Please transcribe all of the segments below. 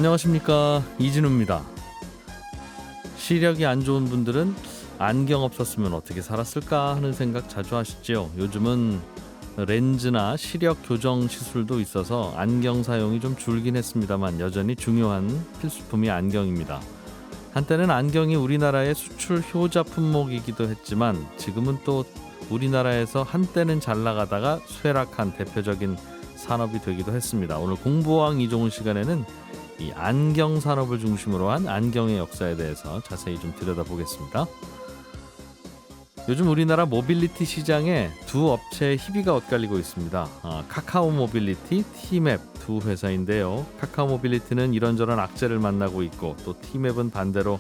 안녕하십니까, 이진우입니다. 시력이 안 좋은 분들은 안경 없었으면 어떻게 살았을까 하는 생각 자주 하시죠. 요즘은 렌즈나 시력 교정 시술도 있어서 안경 사용이 좀 줄긴 했습니다만 여전히 중요한 필수품이 안경입니다. 한때는 안경이 우리나라의 수출 효자 품목이기도 했지만 지금은 또 우리나라에서 한때는 잘 나가다가 쇠락한 대표적인 산업이 되기도 했습니다. 오늘 공부왕 이종훈 시간에는 이 안경 산업을 중심으로 한 안경의 역사에 대해서 자세히 좀 들여다보겠습니다. 요즘 우리나라 모빌리티 시장에 두 업체의 희비가 엇갈리고 있습니다. 카카오 모빌리티, 티맵 두 회사인데요. 카카오 모빌리티는 이런저런 악재를 만나고 있고 또 티맵은 반대로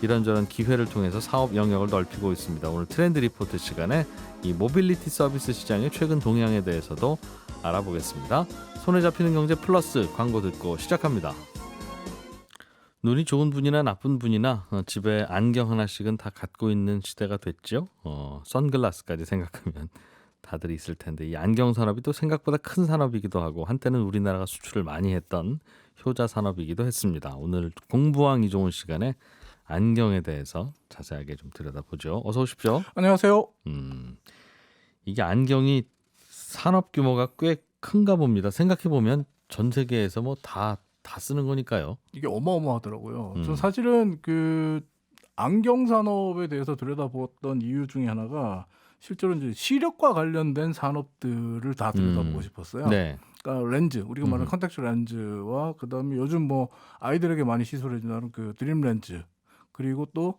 이런저런 기회를 통해서 사업 영역을 넓히고 있습니다. 오늘 트렌드 리포트 시간에 이 모빌리티 서비스 시장의 최근 동향에 대해서도 알아보겠습니다. 손에 잡히는 경제 플러스 광고 듣고 시작합니다. 눈이 좋은 분이나 나쁜 분이나 집에 안경 하나씩은 다 갖고 있는 시대가 됐죠. 선글라스까지 생각하면 다들 있을 텐데 이 안경 산업이 또 생각보다 큰 산업이기도 하고 한때는 우리나라가 수출을 많이 했던 효자 산업이기도 했습니다. 오늘 공부왕 이종훈 시간에 안경에 대해서 자세하게 좀 들여다보죠. 어서 오십시오. 안녕하세요. 이게 안경이 산업 규모가 꽤 큰가 봅니다. 생각해보면 전 세계에서 뭐 다 쓰는 거니까요. 이게 어마어마하더라고요. 전 사실은 그 안경 산업에 대해서 들여다보았던 이유 중에 하나가 실제로 이제 시력과 관련된 산업들을 다 들여다보고 싶었어요. 네. 그러니까 렌즈, 우리가 말하는 컨택트 렌즈와 그다음에 요즘 뭐 아이들에게 많이 시술해 주는 그 드림 렌즈, 그리고 또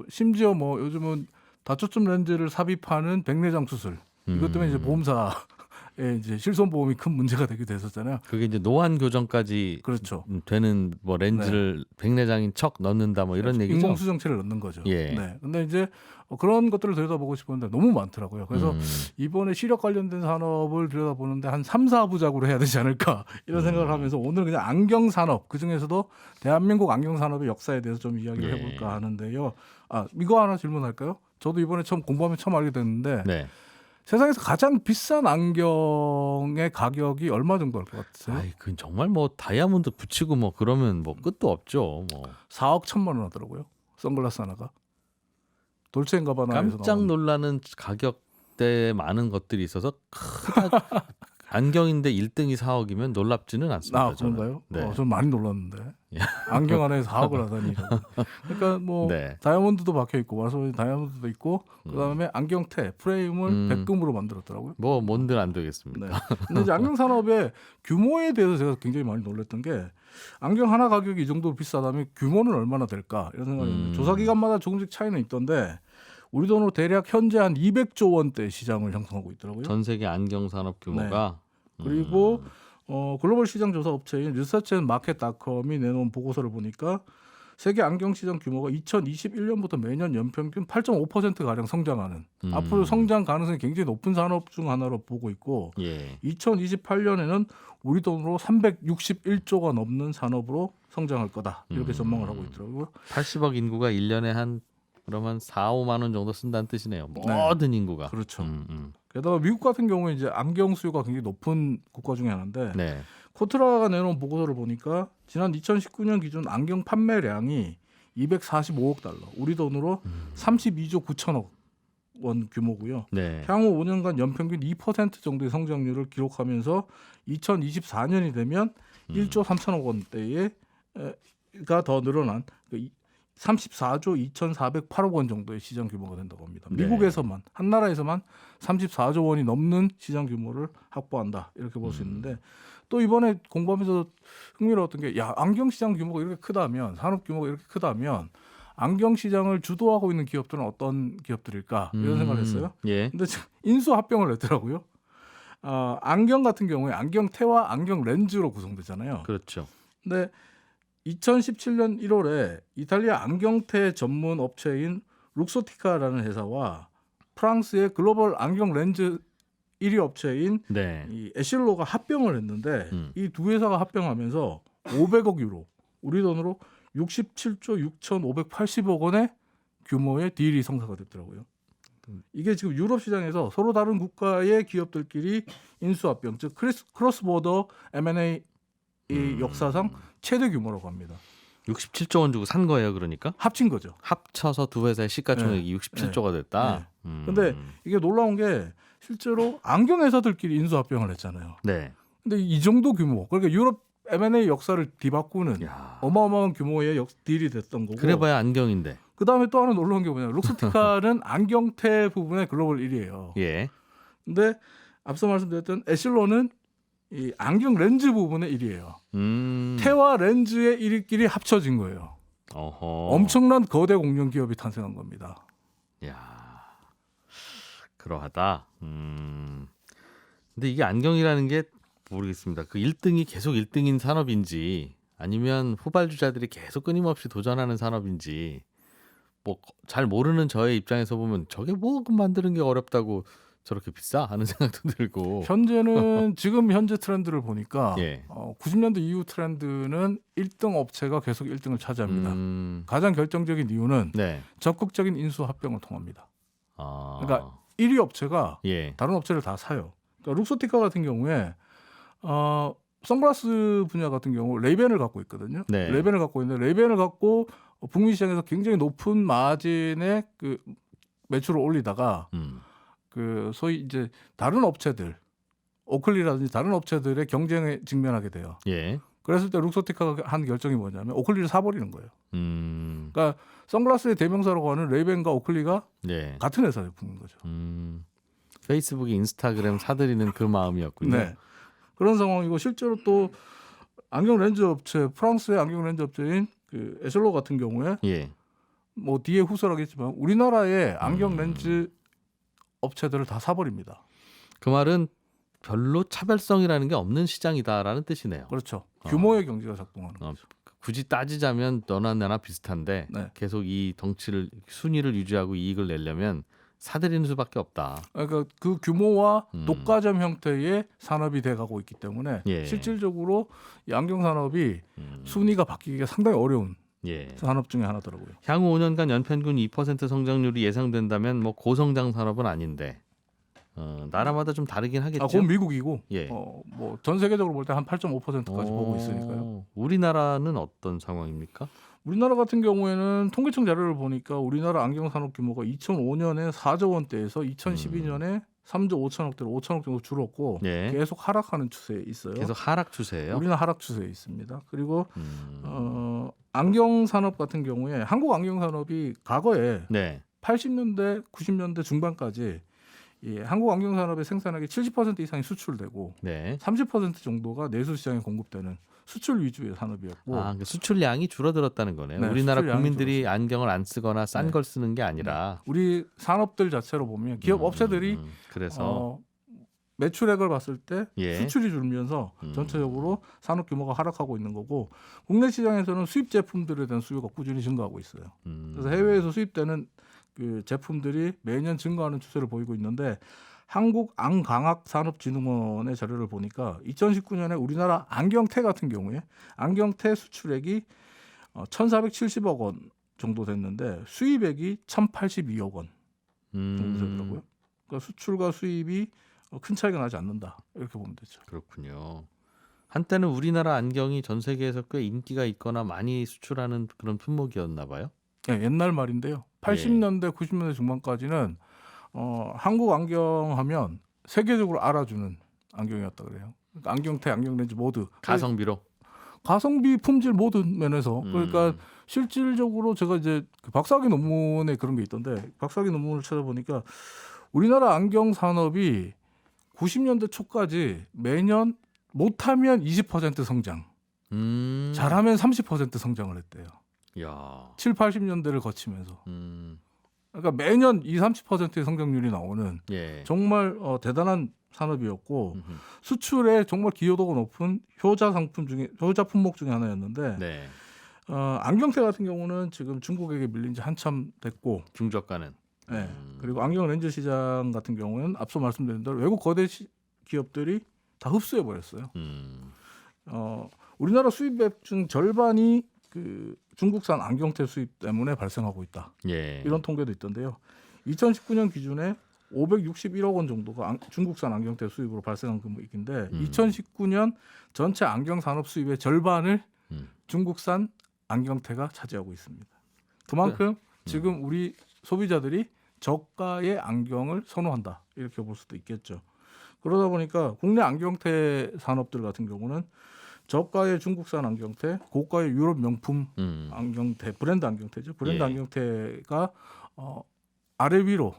심지어 뭐 요즘은 다초점 렌즈를 삽입하는 백내장 수술. 이것 때문에 이제 보험사에 이제 실손보험이 큰 문제가 되기도 했었잖아요. 그게 이제 노안 교정까지 그렇죠. 되는 뭐 렌즈를 백내장인 척 넣는다 뭐 이런 얘기죠. 인공 수정체를 넣는 거죠. 예. 네. 근데 이제 그런 것들을 들여다보고 싶었는데 너무 많더라고요. 그래서 이번에 시력 관련된 산업을 들여다보는데 한 3, 4부작으로 해야 되지 않을까 이런 생각을 하면서 오늘 그냥 안경 산업, 그중에서도 대한민국 안경 산업의 역사에 대해서 좀 이야기를 해볼까 하는데요. 이거 하나 질문할까요? 저도 이번에 공부하면 처음 알게 됐는데 네. 세상에서 가장 비싼 안경의 가격이 얼마 정도 할 것 같으세요? 그건 정말 뭐 다이아몬드 붙이고 뭐 그러면 뭐 끝도 없죠. 뭐 4억 1천만 원 하더라고요. 선글라스 하나가. 돌체인가바나에서 깜짝 놀라는 가격대에 많은 것들이 있어서 크다. 안경인데 1등이 4억이면 놀랍지는 않습니다. 그런가요? 네. 전 많이 놀랐는데. 안경 하나에 4억을 하다니. 그러니까 뭐 네. 다이아몬드도 박혀 있고 말씀하신 다이아몬드도 있고 그다음에 안경테 프레임을 백금으로 만들었더라고요. 뭐 뭔들 안 되겠습니다. 네. 근데 이제 안경 산업의 규모에 대해서 제가 굉장히 많이 놀랐던 게 안경 하나 가격이 이 정도로 비싸다면 규모는 얼마나 될까 이런 생각이 있는데 조사 기관마다 조금씩 차이는 있던데 우리 돈으로 대략 현재 한 200조 원대 시장을 형성하고 있더라고요. 전 세계 안경 산업 규모가 그리고 글로벌 시장 조사 업체인 리서치앤마켓닷컴이 내놓은 보고서를 보니까 세계 안경 시장 규모가 2021년부터 매년 연평균 8.5%가량 성장하는 앞으로 성장 가능성이 굉장히 높은 산업 중 하나로 보고 있고 2028년에는 우리 돈으로 361조가 넘는 산업으로 성장할 거다 이렇게 전망을 하고 있더라고요. 80억 인구가 1년에 한 그러면 4, 5만 원 정도 쓴다는 뜻이네요. 모든 인구가. 그렇죠. 게다가 미국 같은 경우에 이제 안경 수요가 굉장히 높은 국가 중에 하나인데 네. 코트라가 내놓은 보고서를 보니까 지난 2019년 기준 안경 판매량이 245억 달러, 우리 돈으로 32조 9천억 원 규모고요. 네. 향후 5년간 연평균 2% 정도의 성장률을 기록하면서 2024년이 되면 1조 3천억 원대가 더 늘어난 34조 2,408억 원 정도의 시장 규모가 된다고 합니다. 미국에서만 한 나라에서만 34조 원이 넘는 시장 규모를 확보한다 이렇게 볼 수 있는데 또 이번에 공부하면서 흥미로웠던 게 안경 시장 규모가 이렇게 크다면 산업 규모가 이렇게 크다면 안경 시장을 주도하고 있는 기업들은 어떤 기업들일까 이런 생각을 했어요. 근데 인수 합병을 냈더라고요. 안경 같은 경우에 안경테와 안경 렌즈로 구성되잖아요. 그렇죠. 근데 2017년 1월에 이탈리아 안경테 전문 업체인 룩소티카라는 회사와 프랑스의 글로벌 안경 렌즈 1위 업체인 이 에실로가 합병을 했는데 이 두 회사가 합병하면서 500억 유로, 우리 돈으로 67조 6,580억 원의 규모의 딜이 성사가 됐더라고요. 이게 지금 유럽 시장에서 서로 다른 국가의 기업들끼리 인수합병, 즉 크로스보더 M&A 역사상 최대 규모라고 합니다. 67조 원 주고 산 거예요, 그러니까? 합친 거죠. 합쳐서 두 회사의 시가총액이 67조가 됐다. 근데 이게 놀라운 게 실제로 안경 회사들끼리 인수합병을 했잖아요. 네. 근데 이 정도 규모, 그러니까 유럽 M&A 역사를 뒤바꾸는 야. 어마어마한 규모의 딜이 됐던 거고. 그래봐야 안경인데. 그 다음에 또 하나 놀라운 게 뭐냐, 룩스티카는 안경테 부분의 글로벌 1위예요. 예. 근데 앞서 말씀드렸던 에실론은 이 안경 렌즈 부분의 1위예요. 테와 렌즈의 1위끼리 합쳐진 거예요. 어허. 엄청난 거대 공룡 기업이 탄생한 겁니다. 야. 그러하다. 근데 이게 안경이라는 게 모르겠습니다. 그 1등이 계속 1등인 산업인지 아니면 후발주자들이 계속 끊임없이 도전하는 산업인지 뭐 잘 모르는 저의 입장에서 보면 저게 뭐 만드는 게 어렵다고 저렇게 비싸 하는 생각도 들고. 현재는 지금 현재 트렌드를 보니까 예. 90년대 이후 트렌드는 1등 업체가 계속 1등을 차지합니다. 가장 결정적인 이유는 네. 적극적인 인수 합병을 통합니다. 아. 그러니까 1위 업체가 예. 다른 업체를 다 사요. 그러니까 룩소티카 같은 경우에 선글라스 분야 같은 경우 레이벤을 갖고 있거든요. 네. 레이벤을 갖고 있는데 레이벤을 갖고 북미 시장에서 굉장히 높은 마진의 그 매출을 올리다가 그 소위 이제 다른 업체들, 오클리라든지 다른 업체들의 경쟁에 직면하게 돼요. 예. 그랬을 때 룩소티카가 한 결정이 뭐냐면 오클리를 사버리는 거예요. 그러니까 선글라스의 대명사라고 하는 레이벤과 오클리가 네. 같은 회사 제품인 거죠. 페이스북, 인스타그램 사들이는 그 마음이었군요. 네. 그런 상황이고 실제로 또 안경 렌즈 업체, 프랑스의 안경 렌즈 업체인 그 에슬로 같은 경우에 예. 뭐 뒤에 후설하겠지만 우리나라의 안경 렌즈 업체들을 다 사버립니다. 그 말은 별로 차별성이라는 게 없는 시장이다라는 뜻이네요. 그렇죠. 규모의 경제가 작동하는 거죠. 굳이 따지자면 너나 나나 비슷한데 네. 계속 이 덩치를 순위를 유지하고 이익을 내려면 사들이는 수밖에 없다. 그러니까 그 규모와 독과점 형태의 산업이 돼가고 있기 때문에 예. 실질적으로 이 안경 산업이 순위가 바뀌기가 상당히 어려운 예. 산업 중에 하나더라고요. 향후 5년간 연평균 2% 성장률이 예상된다면 뭐 고성장 산업은 아닌데 나라마다 좀 다르긴 하겠죠. 그건 미국이고 예. 뭐 전 세계적으로 볼 때 한 8.5%까지 보고 있으니까요. 우리나라는 어떤 상황입니까? 우리나라 같은 경우에는 통계청 자료를 보니까 우리나라 안경 산업 규모가 2005년에 4조 원대에서 2012년에 3조 5천억대로 5천억 정도 줄었고 예. 계속 하락하는 추세에 있어요. 계속 하락 추세예요. 우리는 하락 추세에 있습니다. 그리고 안경 산업 같은 경우에 한국 안경 산업이 과거에 네. 80년대, 90년대 중반까지 이 한국 안경 산업의 생산액의 70% 이상이 수출되고 네. 30% 정도가 내수 시장에 공급되는 수출 위주의 산업이었고 그러니까 수출량이 줄어들었다는 거네요. 네, 우리나라 수출량이 국민들이 안경을 안 쓰거나 싼 네. 걸 쓰는 게 아니라 우리 산업들 자체로 보면 기업 업체들이 그래서 매출액을 봤을 때 예. 수출이 줄면서 전체적으로 산업 규모가 하락하고 있는 거고 국내 시장에서는 수입 제품들에 대한 수요가 꾸준히 증가하고 있어요. 그래서 해외에서 수입되는 그 제품들이 매년 증가하는 추세를 보이고 있는데 한국안광학산업진흥원의 자료를 보니까 2019년에 우리나라 안경테 같은 경우에 안경테 수출액이 1,470억 원 정도 됐는데 수입액이 1,082억 원 정도 되더라고요. 그러니까 수출과 수입이 큰 차이가 나지 않는다 이렇게 보면 되죠. 그렇군요. 한때는 우리나라 안경이 전 세계에서 꽤 인기가 있거나 많이 수출하는 그런 품목이었나 봐요. 네, 옛날 말인데요. 80년대, 90년대 중반까지는 한국 안경하면 세계적으로 알아주는 안경이었다 그래요. 그러니까 안경테, 안경렌즈 모두 가성비로. 가성비, 품질 모든 면에서 그러니까 실질적으로 제가 이제 그 박사학위 논문에 그런 게 있던데 박사학위 논문을 찾아보니까 우리나라 안경 산업이 90년대 초까지 매년 못하면 20% 성장, 잘하면 30% 성장을 했대요. 야. 7, 80년대를 거치면서. 그러니까 매년 20, 30%의 성장률이 나오는 예. 정말 대단한 산업이었고 수출에 정말 기여도가 높은 효자 상품 중에 효자 품목 중에 하나였는데 네. 안경테 같은 경우는 지금 중국에게 밀린 지 한참 됐고 중저가는. 네. 그리고 안경 렌즈 시장 같은 경우는 앞서 말씀드린 대로 외국 거대 기업들이 다 흡수해 버렸어요. 우리나라 수입액 중 절반이 그 중국산 안경테 수입 때문에 발생하고 있다. 예. 이런 통계도 있던데요. 2019년 기준에 561억 원 정도가 중국산 안경테 수입으로 발생한 금액인데 2019년 전체 안경 산업 수입의 절반을 중국산 안경테가 차지하고 있습니다. 그만큼 지금 우리 소비자들이 저가의 안경을 선호한다 이렇게 볼 수도 있겠죠. 그러다 보니까 국내 안경테 산업들 같은 경우는 저가의 중국산 안경테, 고가의 유럽 명품 안경테, 브랜드 안경테죠. 브랜드 예. 안경테가 아래 위로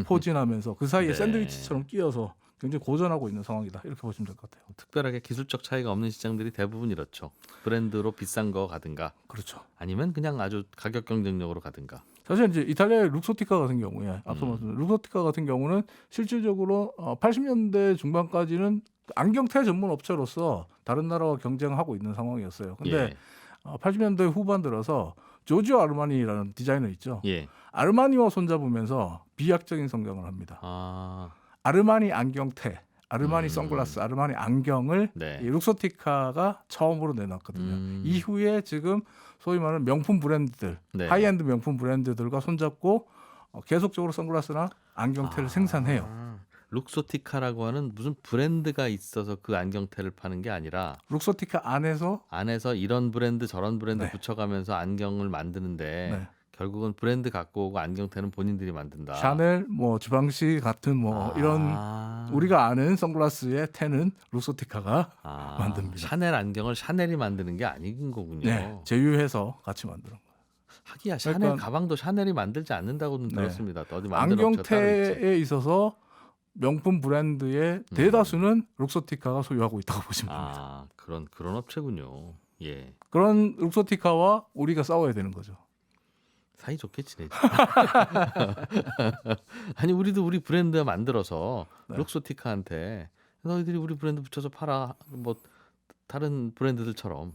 포진하면서 그 사이에 네. 샌드위치처럼 끼어서 굉장히 고전하고 있는 상황이다 이렇게 보시면 될 것 같아요. 특별하게 기술적 차이가 없는 시장들이 대부분 이렇죠. 브랜드로 비싼 거 가든가 그렇죠. 아니면 그냥 아주 가격 경쟁력으로 가든가. 사실 이제 이탈리아의 룩소티카 같은 경우에 앞서 말씀드린 룩소티카 같은 경우는 실질적으로 80년대 중반까지는 안경테 전문 업체로서 다른 나라와 경쟁하고 있는 상황이었어요. 근데 예. 80년대 후반 들어서 조지오 아르마니라는 디자이너 있죠. 예. 아르마니와 손잡으면서 비약적인 성장을 합니다. 아, 아르마니 안경테, 아르마니 선글라스, 아르마니 안경을 네. 이 룩소티카가 처음으로 내놨거든요. 이후에 지금 소위 말하는 명품 브랜드들, 네. 하이엔드 명품 브랜드들과 손잡고 계속적으로 선글라스나 안경테를 생산해요. 룩소티카라고 하는 무슨 브랜드가 있어서 그 안경테를 파는 게 아니라 룩소티카 안에서 이런 브랜드 저런 브랜드 네. 붙여가면서 안경을 만드는데 네. 결국은 브랜드 갖고 오고 안경테는 본인들이 만든다. 샤넬, 뭐 주방시 같은 뭐 이런 우리가 아는 선글라스의 테는 룩소티카가 만듭니다. 샤넬 안경을 샤넬이 만드는 게 아닌 거군요. 네, 제휴해서 같이 만드는 거예요. 하기야 샤넬 그러니까- 가방도 샤넬이 만들지 않는다고는 네. 들었습니다. 어디 만드는 업체가 따로 있지. 안경테에 있어서 명품 브랜드의 대다수는 룩소티카가 소유하고 있다고 보시면 됩니다. 그런 업체군요. 예. 그런 룩소티카와 우리가 싸워야 되는 거죠. 사이좋게 지내지. 아니 우리도 우리 브랜드 만들어서 네. 룩소티카한테 너희들이 우리 브랜드 붙여서 팔아. 뭐 다른 브랜드들처럼.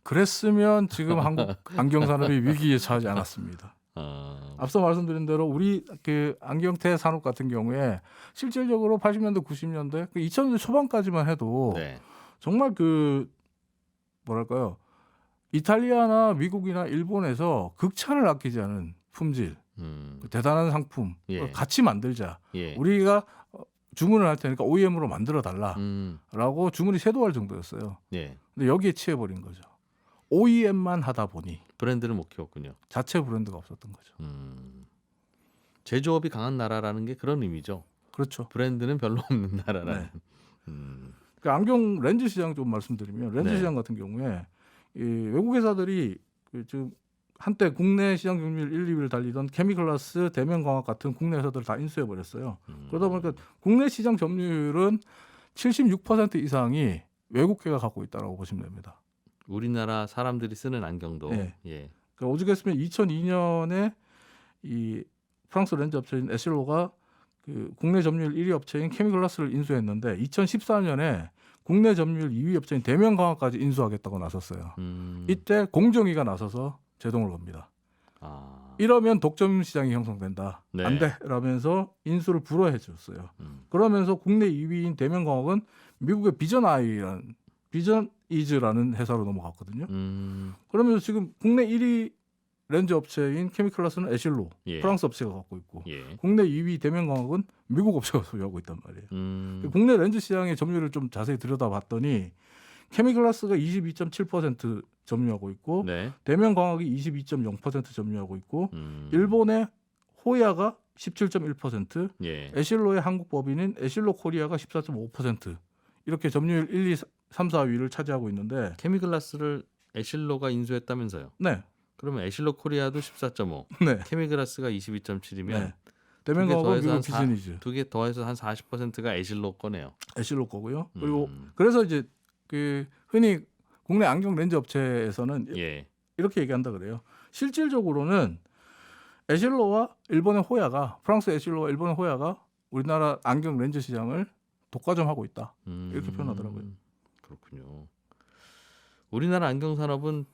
그랬으면 지금 한국 안경 산업이 위기에 처하지 않았습니다. 어, 앞서 말씀드린 대로 우리 그 안경테 산업 같은 경우에 실질적으로 80년대, 90년대, 2000년대 초반까지만 해도 네. 정말 그 뭐랄까요? 이탈리아나 미국이나 일본에서 극찬을 아끼지 않은 품질, 대단한 상품 예. 같이 만들자. 예. 우리가 주문을 할 테니까 OEM으로 만들어 달라라고 주문이 쇄도할 정도였어요. 예. 근데 여기에 취해버린 거죠. OEM만 하다 보니 브랜드를 못 키웠군요. 자체 브랜드가 없었던 거죠. 제조업이 강한 나라라는 게 그런 의미죠. 그렇죠. 브랜드는 별로 없는 나라라는. 네. 그 안경 렌즈 시장 좀 말씀드리면 렌즈 네. 시장 같은 경우에 이 외국 회사들이 지금 한때 국내 시장 점유율 1, 2위를 달리던 케미클라스, 대명광학 같은 국내 회사들을 다 인수해 버렸어요. 그러다 보니까 국내 시장 점유율은 76% 이상이 외국계가 갖고 있다라고 보시면 됩니다. 우리나라 사람들이 쓰는 안경도. 네. 예. 그러니까 오죽했으면 2002년에 이 프랑스 렌즈 업체인 에실로가 그 국내 점유율 1위 업체인 케미클라스를 인수했는데 2014년에 국내 점유율 2위 업체인 대명광학까지 인수하겠다고 나섰어요. 이때 공정위가 나서서 제동을 겁니다. 이러면 독점 시장이 형성된다. 네. 안 돼. 라면서 인수를 불허해 줬어요. 그러면서 국내 2위인 대명광학은 미국의 비전 이즈라는 회사로 넘어갔거든요. 그러면서 지금 국내 1위 렌즈 업체인 케미클라스는 에실로, 예. 프랑스 업체가 갖고 있고 예. 국내 2위 대명광학은 미국 업체가 소유하고 있단 말이에요. 국내 렌즈 시장의 점유율을 좀 자세히 들여다봤더니 케미클라스가 22.7% 점유하고 있고 네. 대명광학이 22.0% 점유하고 있고 일본의 호야가 17.1%, 예. 에실로의 한국 법인인 에실로 코리아가 14.5% 이렇게 점유율 1, 2, 3, 4위를 차지하고 있는데 케미글라스를 에실로가 인수했다면서요. 네. 그러면 에실로 코리아도 14.5, 네. 케미글라스가 22.7이면 네. 대명광학은 미국 비즈니즈 두 개 더해서 한 40%가 에실로 거네요. 에실로 거고요. 그리고 그래서 이제 그 흔히 국내 안경 렌즈 업체에서는 예. 이렇게 얘기한다 그래요. 실질적으로는 에실로와 일본의 호야가 프랑스 에실로와 일본의 호야가 우리나라 안경 렌즈 시장을 독과점하고 있다. 이렇게 표현하더라고요. 그렇군요. 우리나라 안경 산업은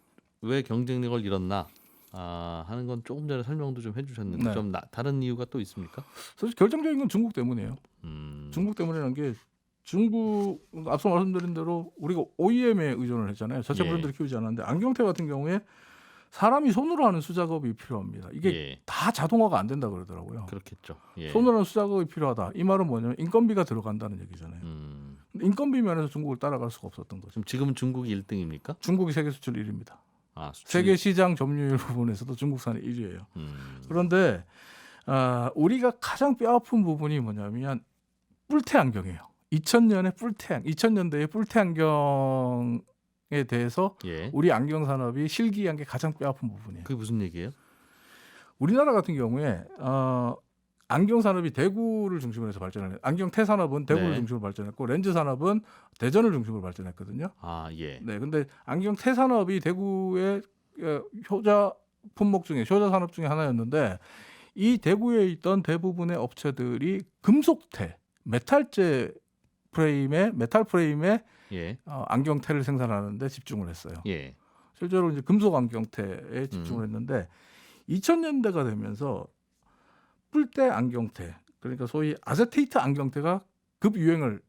왜 경쟁력을 잃었나 하는 건 조금 전에 설명도 좀 해주셨는데 네. 좀 다른 이유가 또 있습니까? 사실 결정적인 건 중국 때문이에요. 중국 때문이라는 게 중국 앞서 말씀드린 대로 우리가 OEM에 의존을 했잖아요. 자체 예. 브랜드를 키우지 않았는데 안경테 같은 경우에 사람이 손으로 하는 수작업이 필요합니다. 이게 예. 다 자동화가 안 된다 그러더라고요. 그렇겠죠. 예. 손으로 하는 수작업이 필요하다. 이 말은 뭐냐면 인건비가 들어간다는 얘기잖아요. 근데 인건비 면에서 중국을 따라갈 수가 없었던 거죠. 지금은 중국이 1등입니까? 중국이 세계 수출 1위입니다. 아, 수출. 세계 시장 점유율 부분에서도 중국산이 1위예요. 그런데 우리가 가장 뼈아픈 부분이 뭐냐면 뿔테 안경이에요. 2000년에 뿔테 2000년대에 뿔테 안경에 대해서 예. 우리 안경 산업이 실기한 게 가장 뼈아픈 부분이에요. 그게 무슨 얘기예요? 우리나라 같은 경우에 안경 산업이 대구를 중심으로 해서 발전을 안경 테 산업은 대구를 네. 중심으로 발전했고 렌즈 산업은 대전을 중심으로 발전했거든요. 아, 예. 네, 근데 안경 테 산업이 대구의 효자 품목 중에 효자 산업 중에 하나였는데 이 대구에 있던 대부분의 업체들이 금속테, 메탈재 메탈 프레임에 예. 안경테를 생산하는데 집중을 했어요. 예. 실제로 이제 금속 안경테에 집중을 했는데 2000년대가 되면서 뿔테 안경테, 그러니까 소위 아세테이트 안경테가 급 유행을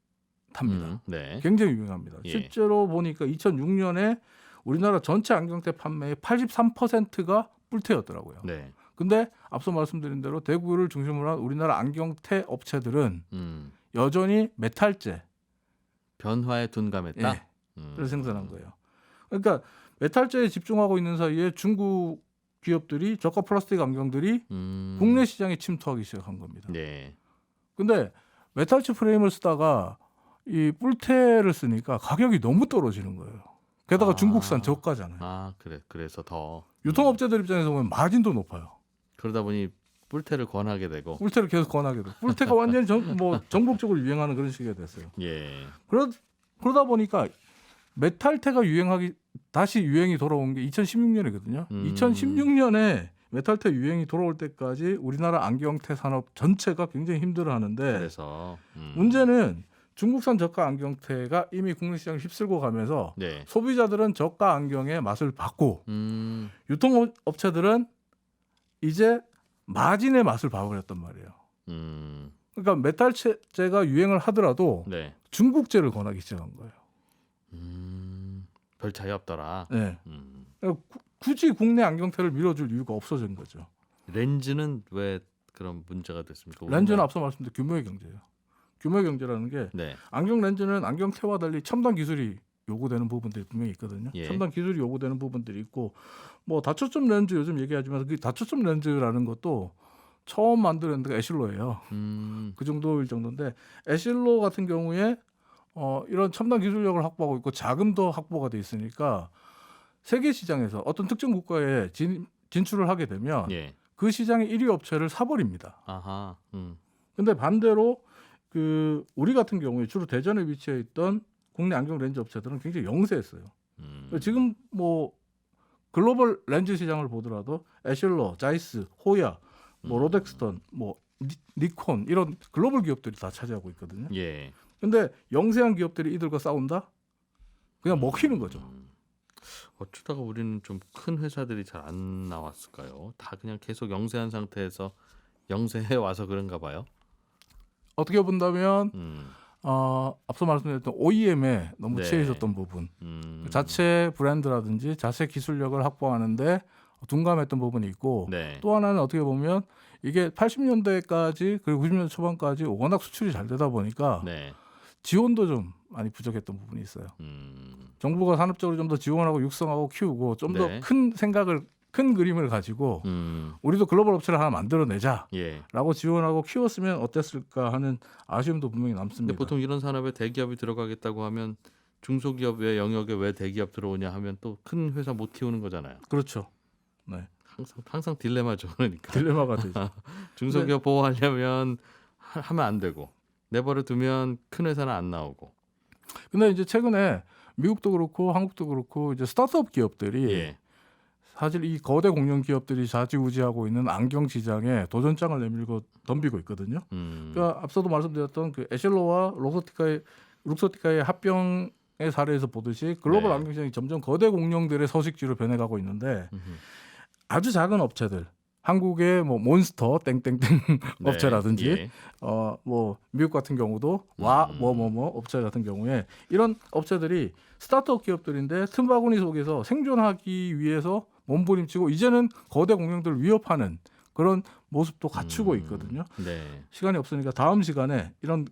탑니다. 네. 굉장히 유행합니다. 예. 실제로 보니까 2006년에 우리나라 전체 안경테 판매의 83%가 뿔테였더라고요. 네. 근데 앞서 말씀드린 대로 대구를 중심으로 한 우리나라 안경테 업체들은 여전히 메탈재 변화에 둔감했다. 예, 를 생산한 거예요. 그러니까 메탈재에 집중하고 있는 사이에 중국 기업들이 저가 플라스틱 안경들이 국내 시장에 침투하기 시작한 겁니다. 네. 근데 메탈재 프레임을 쓰다가 이 뿔테를 쓰니까 가격이 너무 떨어지는 거예요. 게다가 중국산 저가잖아요. 아, 그래서 더 유통업체들 입장에서 보면 마진도 높아요. 그러다 보니 뿔테를 권하게 되고. 뿔테를 계속 권하게 돼요. 뿔테가 완전히 전국적으로 유행하는 그런 시기가 됐어요. 예. 그러다 보니까 메탈테가 다시 유행이 돌아온 게 2016년이거든요. 2016년에 메탈테 유행이 돌아올 때까지 우리나라 안경테 산업 전체가 굉장히 힘들어하는데 그래서 문제는 중국산 저가 안경테가 이미 국내 시장을 휩쓸고 가면서 네. 소비자들은 저가 안경의 맛을 봤고 유통업체들은 이제 마진의 맛을 봐버렸단 말이에요. 그러니까 메탈재가 유행을 하더라도 네. 중국재를 권하기 시작한 거예요. 별 차이 없더라. 네. 그러니까 굳이 국내 안경테를 밀어줄 이유가 없어진 거죠. 렌즈는 왜 그런 문제가 됐습니까? 렌즈는 앞서 말씀드린 규모의 경제예요. 규모의 경제라는 게 네. 안경 렌즈는 안경테와 달리 첨단 기술이 요구되는 부분들이 분명히 있거든요. 예. 첨단 기술이 요구되는 부분들이 있고 뭐 다초점 렌즈 요즘 얘기하지만 그 다초점 렌즈라는 것도 처음 만든 데가 에실로예요. 그 정도일 정도인데 에실로 같은 경우에 이런 첨단 기술력을 확보하고 있고 자금도 확보가 돼 있으니까 세계 시장에서 어떤 특정 국가에 진출을 하게 되면 예. 그 시장의 1위 업체를 사버립니다. 아하. 근데 반대로 그 우리 같은 경우에 주로 대전에 위치해 있던 국내 안경 렌즈 업체들은 굉장히 영세했어요. 지금 뭐 글로벌 렌즈 시장을 보더라도 에실로, 자이스, 호야, 뭐 로덱스턴, 뭐 니콘 이런 글로벌 기업들이 다 차지하고 있거든요. 예. 근데 영세한 기업들이 이들과 싸운다? 그냥 먹히는 거죠. 어쩌다가 우리는 좀 큰 회사들이 잘 안 나왔을까요? 다 그냥 계속 영세한 상태에서 영세해 와서 그런가 봐요. 어떻게 본다면 앞서 말씀드렸던 OEM에 너무 네. 치여 있었던 부분, 자체 브랜드라든지 자체 기술력을 확보하는데 둔감했던 부분이 있고 네. 또 하나는 어떻게 보면 이게 80년대까지 그리고 90년대 초반까지 워낙 수출이 잘 되다 보니까 네. 지원도 좀 많이 부족했던 부분이 있어요. 정부가 산업적으로 좀 더 지원하고 육성하고 키우고 좀 더 네. 큰 그림을 가지고 우리도 글로벌 업체를 하나 만들어내자라고 예. 지원하고 키웠으면 어땠을까 하는 아쉬움도 분명히 근데 남습니다. 보통 이런 산업에 대기업이 들어가겠다고 하면 중소기업의 영역에 왜 대기업 들어오냐 하면 또 큰 회사 못 키우는 거잖아요. 그렇죠. 네. 항상 딜레마죠. 그러니까 딜레마가 되죠. 중소기업 보호하려면 하면 안 되고 내버려 두면 큰 회사는 안 나오고. 근데 이제 최근에 미국도 그렇고 한국도 그렇고 이제 스타트업 기업들이 예. 사실 이 거대 공룡 기업들이 좌지우지하고 있는 안경 시장에 도전장을 내밀고 덤비고 있거든요. 그러니까 앞서도 말씀드렸던 그 에실로와 룩소티카의 합병의 사례에서 보듯이 글로벌 네. 안경 시장이 점점 거대 공룡들의 서식지로 변해가고 있는데 아주 작은 업체들, 한국의 뭐 몬스터 땡땡땡 네. 업체라든지 예. 뭐 미국 같은 경우도 뭐 업체 같은 경우에 이런 업체들이 스타트업 기업들인데 틈바구니 속에서 생존하기 위해서 몸부림치고 이제는 거대 공룡들을 위협하는 그런 모습도 갖추고 있거든요. 네. 시간이 없으니까 다음 시간에 이런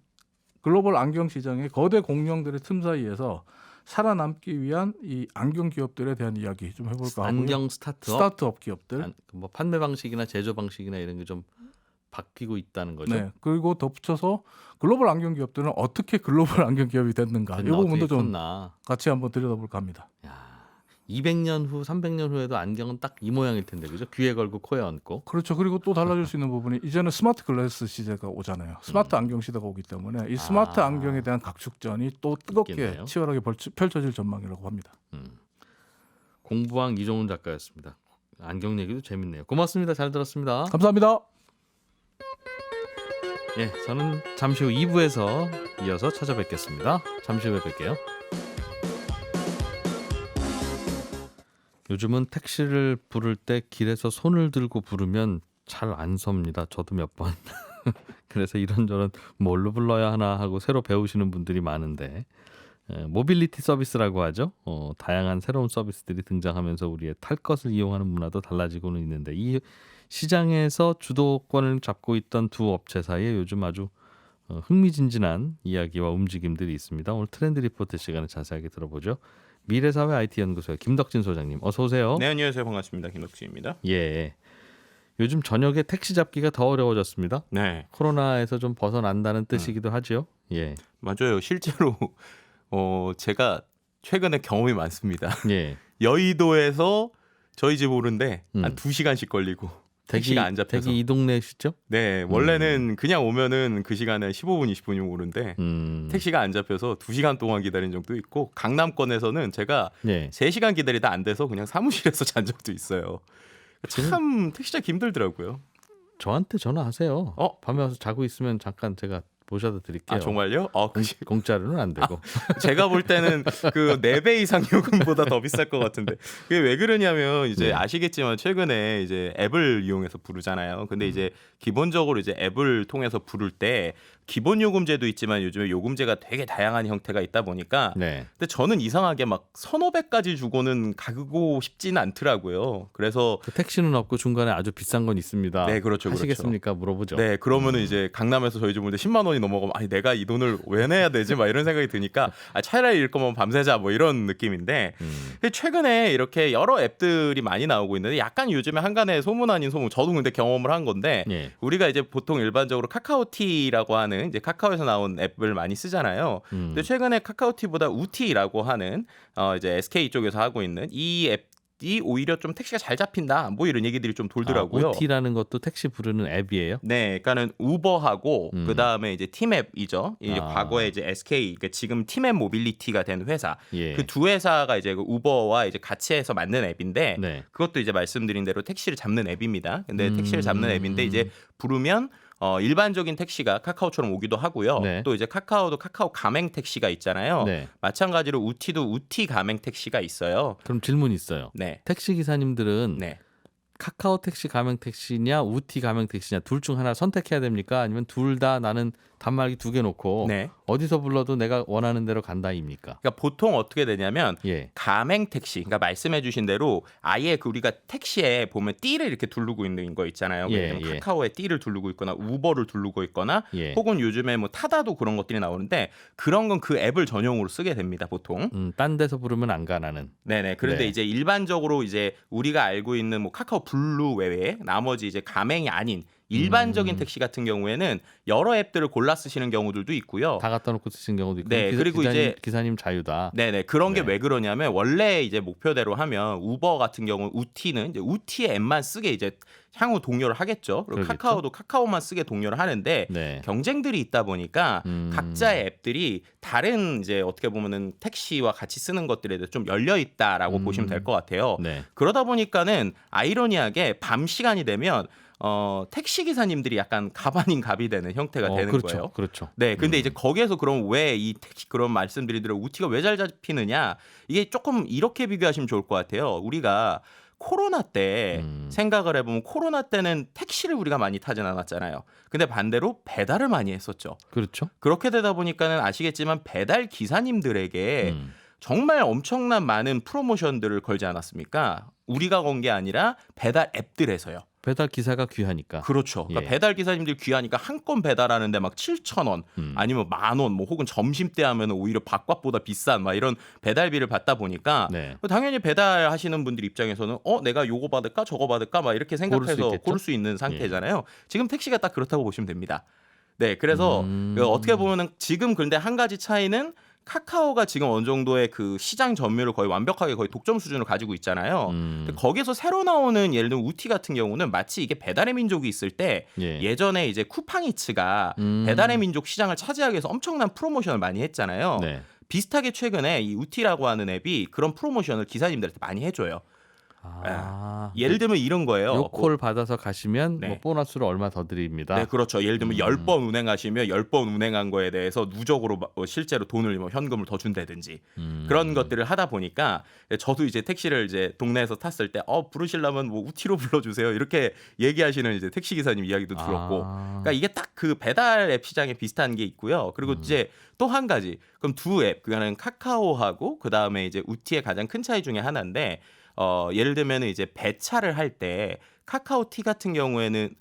글로벌 안경 시장의 거대 공룡들의 틈 사이에서 살아남기 위한 이 안경 기업들에 대한 이야기 좀 해볼까 하고요. 안경 스타트업, 스타트업 기업들. 뭐 판매 방식이나 제조 방식이나 이런 게 좀 바뀌고 있다는 거죠. 네. 그리고 덧붙여서 글로벌 안경 기업들은 어떻게 글로벌 안경 기업이 됐는가 이 그나 부분도 어떻게 좀 컸나. 같이 한번 들여다볼까 합니다. 야, 200년 후, 300년 후에도 안경은 딱 이 모양일 텐데, 그죠? 귀에 걸고 코에 얹고. 그렇죠. 그리고 또 달라질 수 있는 부분이 이제는 스마트 글래스 시대가 오잖아요. 스마트 안경 시대가 오기 때문에 이 스마트 아. 안경에 대한 각축전이 또 뜨겁게 있겠네요. 치열하게 펼쳐질 전망이라고 합니다. 공부왕 이종훈 작가였습니다. 안경 얘기도 재밌네요. 고맙습니다. 잘 들었습니다. 감사합니다. 예, 저는 잠시 후 2부에서 이어서 찾아뵙겠습니다. 잠시 후에 뵐게요. 요즘은 택시를 부를 때 길에서 손을 들고 부르면 잘 안 섭니다. 저도 몇 번. 그래서 이런저런 뭘로 불러야 하나 하고 새로 배우시는 분들이 많은데 모빌리티 서비스라고 하죠. 다양한 새로운 서비스들이 등장하면서 우리의 탈 것을 이용하는 문화도 달라지고는 있는데 이 시장에서 주도권을 잡고 있던 두 업체 사이에 요즘 아주 흥미진진한 이야기와 움직임들이 있습니다. 오늘 트렌드 리포트 시간에 자세하게 들어보죠. 미래사회 IT연구소의 김덕진 소장님 어서 오세요. 네, 안녕하세요. 반갑습니다. 김덕진입니다. 예. 요즘 저녁에 택시 잡기가 더 어려워졌습니다. 네, 코로나에서 좀 벗어난다는 뜻이기도 하죠. 예. 맞아요. 실제로 제가 최근에 경험이 많습니다. 예. 여의도에서 저희 집 오는데 한 음. 2시간씩 걸리고 택시가 안 잡혀서. 대기 이 동네시죠? 네, 원래는 그냥 오면은 그 시간에 15분, 20분이면 오는데 택시가 안 잡혀서 2시간 동안 기다린 적도 있고 강남권에서는 제가 예. 3시간 기다리다 안 돼서 그냥 사무실에서 잔 적도 있어요. 참 택시 잡기 힘들더라고요. 저한테 전화하세요. 밤에 와서 자고 있으면 잠깐 제가 모셔다 드릴게요. 아, 정말요? 공짜로는 안 되고. 제가 볼 때는 그 4배 이상 요금보다 더 비쌀 것 같은데 그게 왜 그러냐면 이제 네. 아시겠지만 최근에 이제 앱을 이용해서 부르잖아요. 근데 이제 기본적으로 이제 앱을 통해서 부를 때 기본 요금제도 있지만 요즘에 요금제가 되게 다양한 형태가 있다 보니까 네. 근데 저는 이상하게 막 1,500까지 주고는 가고 싶지는 않더라고요. 그래서 그 택시는 없고 중간에 아주 비싼 건 있습니다. 네, 그렇죠. 하시겠습니까? 물어보죠. 네, 그러면은 이제 강남에서 저희 집 오는데 10만 원이 넘어가면 아니 내가 이 돈을 왜 내야 되지? 막 이런 생각이 드니까 차라리 이럴 거면 밤새자 뭐 이런 느낌인데 근데 최근에 이렇게 여러 앱들이 많이 나오고 있는데 약간 요즘에 한간에 소문 아닌 소문 저도 근데 경험을 한 건데 예. 우리가 이제 보통 일반적으로 카카오티라고 하는 이제 카카오에서 나온 앱을 많이 쓰잖아요. 근데 최근에 카카오티보다 우티라고 하는 이제 SK 쪽에서 하고 있는 이 앱이 오히려 좀 택시가 잘 잡힌다. 뭐 이런 얘기들이 좀 돌더라고요. 오티라는 것도 택시 부르는 앱이에요? 네, 그러니까는 우버하고 그 다음에 이제 팀앱이죠. 이제 아. 과거에 이제 SK, 그러니까 지금 팀앱 모빌리티가 된 회사. 예. 그 두 회사가 이제 그 우버와 이제 같이 해서 만든 앱인데 네. 그것도 이제 말씀드린 대로 택시를 잡는 앱입니다. 근데 택시를 잡는 앱인데 이제 부르면 일반적인 택시가 카카오처럼 오기도 하고요. 네. 또 이제 카카오도 카카오 가맹 택시가 있잖아요. 네. 마찬가지로 우티도 우티 가맹 택시가 있어요. 그럼 질문 있어요. 네. 택시 기사님들은 네. 카카오 택시 가맹 택시냐 우티 가맹 택시냐 둘 중 하나 선택해야 됩니까? 아니면 둘 다 나는 단말기 2개 놓고 네. 어디서 불러도 내가 원하는 대로 간다입니까? 그러니까 보통 어떻게 되냐면 예. 가맹 택시, 그러니까 말씀해주신 대로 아예 그 우리가 택시에 보면 띠를 이렇게 두르고 있는 거 있잖아요. 예, 예를 들면 카카오에 띠를 두르고 있거나 우버를 두르고 있거나 예. 혹은 요즘에 뭐 타다도 그런 것들이 나오는데 그런 건 그 앱을 전용으로 쓰게 됩니다, 보통. 딴 데서 부르면 안 가 나는. 네네. 그런데 네. 이제 일반적으로 이제 우리가 알고 있는 뭐 카카오 블루 외에 나머지 이제 가맹이 아닌 일반적인 택시 같은 경우에는 여러 앱들을 골라 쓰시는 경우들도 있고요. 다 갖다 놓고 쓰신 경우도 있고. 네, 그리고 기사님 자유다. 네네. 그런 게 네. 왜 그러냐면 원래 이제 목표대로 하면 우버 같은 경우 우티는 이제 우티의 앱만 쓰게 이제 향후 독려를 하겠죠. 그리고 그러겠죠. 카카오도 카카오만 쓰게 독려를 하는데 네. 경쟁들이 있다 보니까 각자의 앱들이 다른 이제 어떻게 보면은 택시와 같이 쓰는 것들에 대해서 좀 열려 있다라고 보시면 될 것 같아요. 네. 그러다 보니까는 아이러니하게 밤 시간이 되면 택시 기사님들이 약간 갑 아닌 갑이 되는 형태가 되는 그렇죠. 거예요. 그렇죠. 네, 근데 이제 거기에서 그럼 왜 이 택시 그런 말씀드리더라고 우티가 왜 잘 잡히느냐 이게 조금 이렇게 비교하시면 좋을 것 같아요. 우리가 코로나 때 생각을 해보면 코로나 때는 택시를 우리가 많이 타진 않았잖아요. 근데 반대로 배달을 많이 했었죠. 그렇죠. 그렇게 되다 보니까는 아시겠지만 배달 기사님들에게 정말 엄청난 많은 프로모션들을 걸지 않았습니까? 우리가 건 게 아니라 배달 앱들에서요. 배달 기사가 귀하니까. 그렇죠. 그러니까 예. 배달 기사님들 귀하니까 한 건 배달하는데 막 7,000원 아니면 10,000원 뭐 혹은 점심때 하면 오히려 밥값보다 비싼 막 이런 배달비를 받다 보니까 네. 당연히 배달하시는 분들 입장에서는 내가 요거 받을까 저거 받을까 막 이렇게 생각해서 있겠죠? 고를 수 있는 상태잖아요. 지금 택시가 딱 그렇다고 보시면 됩니다. 네, 그래서 어떻게 보면은 지금 근데 한 가지 차이는 카카오가 지금 어느 정도의 그 시장 점유율을 거의 완벽하게 거의 독점 수준을 가지고 있잖아요. 근데 거기서 새로 나오는 예를 들면 우티 같은 경우는 마치 이게 배달의 민족이 있을 때 예. 예전에 이제 쿠팡이츠가 음. 배달의 민족 시장을 차지하기 위해서 엄청난 프로모션을 많이 했잖아요. 네. 비슷하게 최근에 이 우티라고 하는 앱이 그런 프로모션을 기사님들한테 많이 해줘요. 예를 들면 이런 거예요. 요 콜 받아서 가시면 네. 뭐 보너스로 얼마 더 드립니다. 네, 그렇죠. 예를 들면 10번 운행하시면 10번 운행한 거에 대해서 누적으로 실제로 돈을 현금을 더 준다든지 그런 것들을 하다 보니까 저도 이제 택시를 이제 동네에서 탔을 때 부르시려면 뭐 우티로 불러주세요 이렇게 얘기하시는 이제 택시 기사님 이야기도 들었고, 그러니까 이게 딱 그 배달 앱 시장에 비슷한 게 있고요. 그리고 이제 또 한 가지, 그럼 두 앱, 그거는 카카오하고 그 다음에 이제 우티의 가장 큰 차이 중에 하나인데. 예를 들면 이제 배차를 할 때 카카오티 같은 경우에는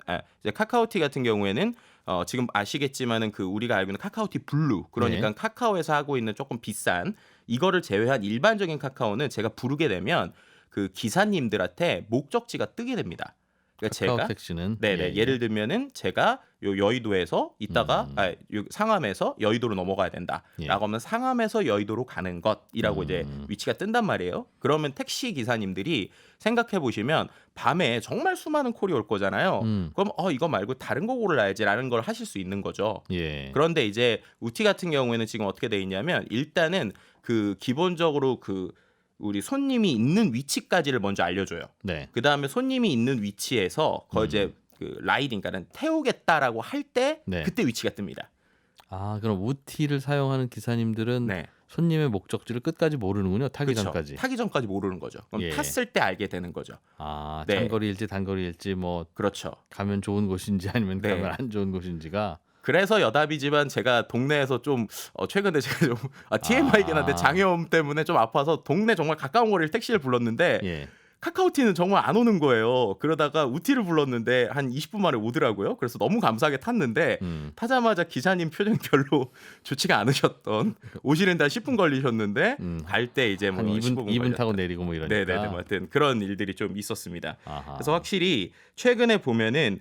지금 아시겠지만은 그 우리가 알고 있는 카카오티 블루, 그러니까 네. 카카오에서 하고 있는 조금 비싼 이거를 제외한 일반적인 카카오는 제가 부르게 되면 그 기사님들한테 목적지가 뜨게 됩니다. 그러니까 카카오 제가 택시는 네네. 예를 들면은 제가 요 여의도에서 있다가 요 상암에서 여의도로 넘어가야 된다라고 예. 하면 상암에서 여의도로 가는 것이라고 이제 위치가 뜬단 말이에요. 그러면 택시 기사님들이 생각해 보시면 밤에 정말 수많은 콜이 올 거잖아요. 그럼 이거 말고 다른 거 고르라야지라는 걸 하실 수 있는 거죠. 예. 그런데 이제 우티 같은 경우에는 지금 어떻게 돼 있냐면 일단은 그 기본적으로 그 우리 손님이 있는 위치까지를 먼저 알려줘요. 네. 그 다음에 손님이 있는 위치에서 거의 이제 그 라이딩, 그러니까 태우겠다라고 할 때 네. 그때 위치가 뜹니다. 그럼 우티를 사용하는 기사님들은 네, 손님의 목적지를 끝까지 모르는군요. 타기 그렇죠. 전까지. 타기 전까지 모르는 거죠. 그럼 예. 탔을 때 알게 되는 거죠. 네. 장거리일지 단거리일지 뭐 그렇죠. 가면 좋은 곳인지 아니면 네. 가면 안 좋은 곳인지가. 그래서 여담이지만 제가 동네에서 좀 최근에 제가 좀 TMI이긴 한데 장염 때문에 좀 아파서 동네 정말 가까운 거리를 택시를 불렀는데 예. 카카오티는 정말 안 오는 거예요. 그러다가 우티를 불렀는데 한 20분 만에 오더라고요. 그래서 너무 감사하게 탔는데 타자마자 기사님 표정이 별로 좋지가 않으셨던, 오시는데 한 10분 걸리셨는데 갈 때 이제 뭐 한 2분 15분 타고 내리고 뭐 이러니까. 네네네. 하여튼 그런 일들이 좀 있었습니다. 아하. 그래서 확실히 최근에 보면은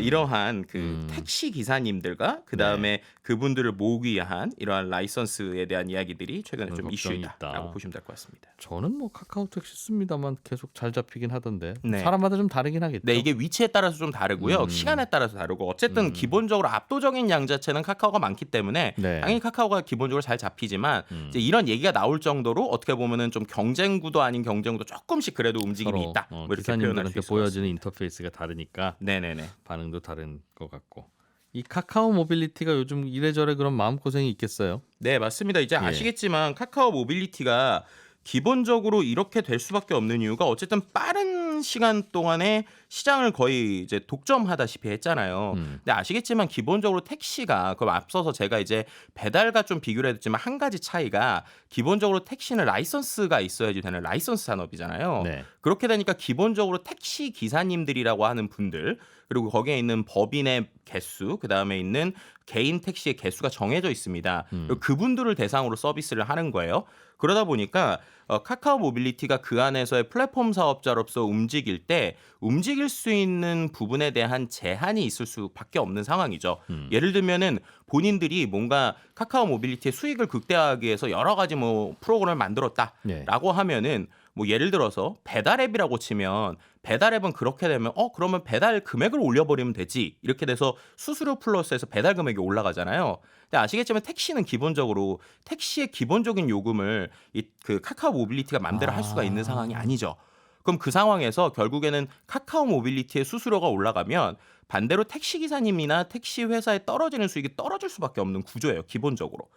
이러한 그 택시 기사님들과 그 다음에 그분들을 모으기 위한 이러한 라이선스에 대한 이야기들이 최근에 좀 걱정이 이슈이다라고 있다. 보시면 될 것 같습니다. 저는 뭐 카카오 택시 씁니다만 계속 잘 잡히긴 하던데. 네. 사람마다 좀 다르긴 하겠죠. 네, 이게 위치에 따라서 좀 다르고요. 시간에 따라서 다르고 어쨌든 기본적으로 압도적인 양 자체는 카카오가 많기 때문에 네. 당연히 카카오가 기본적으로 잘 잡히지만 이제 이런 얘기가 나올 정도로 어떻게 보면은 좀 경쟁 구도 아닌 경쟁 구도 조금씩 그래도 움직임이 서로, 있다. 뭐 이렇게 표현할 수 기사님들한테 있을 것 보여지는 같습니다. 인터페이스가 다르니까 네네네. 반응도 다른 것 같고. 이 카카오 모빌리티가 요즘 이래저래 그런 마음고생이 있겠어요. 네, 맞습니다. 이제 예. 아시겠지만 카카오 모빌리티가 기본적으로 이렇게 될 수밖에 없는 이유가 어쨌든 빠른 시간 동안에 시장을 거의 이제 독점하다시피 했잖아요. 근데 아시겠지만 기본적으로 택시가, 그럼 앞서서 제가 이제 배달과 좀 비교를 했지만 한 가지 차이가 기본적으로 택시는 라이선스가 있어야지 되는 라이선스 산업이잖아요. 네. 그렇게 되니까 기본적으로 택시 기사님들이라고 하는 분들, 그리고 거기에 있는 법인의 개수, 그 다음에 있는 개인 택시의 개수가 정해져 있습니다. 그리고 그분들을 대상으로 서비스를 하는 거예요. 그러다 보니까 카카오 모빌리티가 그 안에서의 플랫폼 사업자로서 움직일 때 움직일 수 있는 부분에 대한 제한이 있을 수밖에 없는 상황이죠. 예를 들면은 본인들이 뭔가 카카오 모빌리티의 수익을 극대화하기 위해서 여러 가지 뭐 프로그램을 만들었다라고 하면은 뭐 예를 들어서 배달 앱이라고 치면 배달 앱은 그렇게 되면 그러면 배달 금액을 올려버리면 되지, 이렇게 돼서 수수료 플러스해서 배달 금액이 올라가잖아요. 근데 아시겠지만 택시는 기본적으로 택시의 기본적인 요금을 그 카카오 모빌리티가 맘대로 할 수가 있는 상황이 아니죠. 그럼 그 상황에서 결국에는 카카오 모빌리티의 수수료가 올라가면 반대로 택시 기사님이나 택시 회사에 떨어지는 수익이 떨어질 수밖에 없는 구조예요, 기본적으로.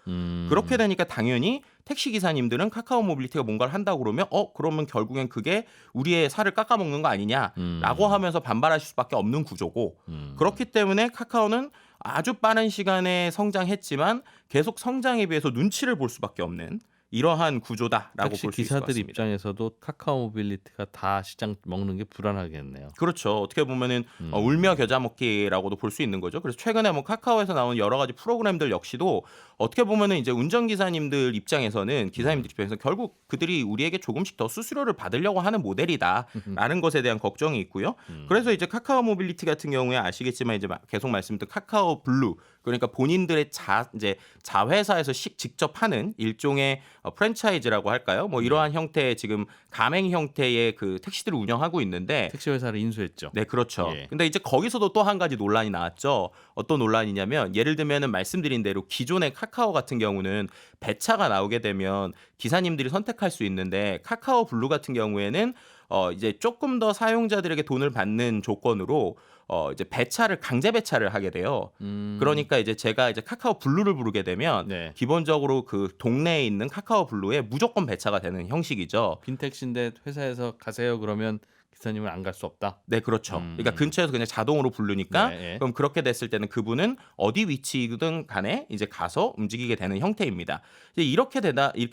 그렇게 되니까 당연히 택시 기사님들은 카카오 모빌리티가 뭔가를 한다고 그러면 그러면 결국엔 그게 우리의 살을 깎아먹는 거 아니냐라고 하면서 반발하실 수밖에 없는 구조고, 그렇기 때문에 카카오는 아주 빠른 시간에 성장했지만 계속 성장에 비해서 눈치를 볼 수밖에 없는 이러한 구조다라고 택시 볼 수 있을 것 기사들 같습니다. 입장에서도 카카오 모빌리티가 다 시장 먹는 게 불안하겠네요. 그렇죠. 어떻게 보면은 울며 겨자 먹기라고도 볼 수 있는 거죠. 그래서 최근에 뭐 카카오에서 나온 여러 가지 프로그램들 역시도 어떻게 보면은 이제 운전기사님들 입장에서는 기사님들 입장에서 결국 그들이 우리에게 조금씩 더 수수료를 받으려고 하는 모델이다라는 것에 대한 걱정이 있고요. 그래서 이제 카카오 모빌리티 같은 경우에 아시겠지만 이제 계속 말씀드린 카카오 블루, 그러니까 본인들의 이제 자회사에서 직접 하는 일종의 프랜차이즈라고 할까요? 뭐 이러한 형태의 지금 가맹 형태의 그 택시들을 운영하고 있는데 택시 회사를 인수했죠. 네, 그렇죠. 예. 근데 이제 거기서도 또 한 가지 논란이 나왔죠. 어떤 논란이냐면 예를 들면은 말씀드린 대로 기존의 카카오 같은 경우는 배차가 나오게 되면 기사님들이 선택할 수 있는데 카카오 블루 같은 경우에는 이제 조금 더 사용자들에게 돈을 받는 조건으로 이제 배차를 강제 배차를 하게 돼요. 그러니까 이제 제가 이제 카카오 블루를 부르게 되면 네. 기본적으로 그 동네에 있는 카카오 블루에 무조건 배차가 되는 형식이죠. 빈택시인데 회사에서 가세요 그러면 기사님은 안 갈 수 없다. 네, 그렇죠. 그러니까 근처에서 그냥 자동으로 부르니까 네, 예. 그럼 그렇게 됐을 때는 그분은 어디 위치든 간에 이제 가서 움직이게 되는 형태입니다. 이제 이렇게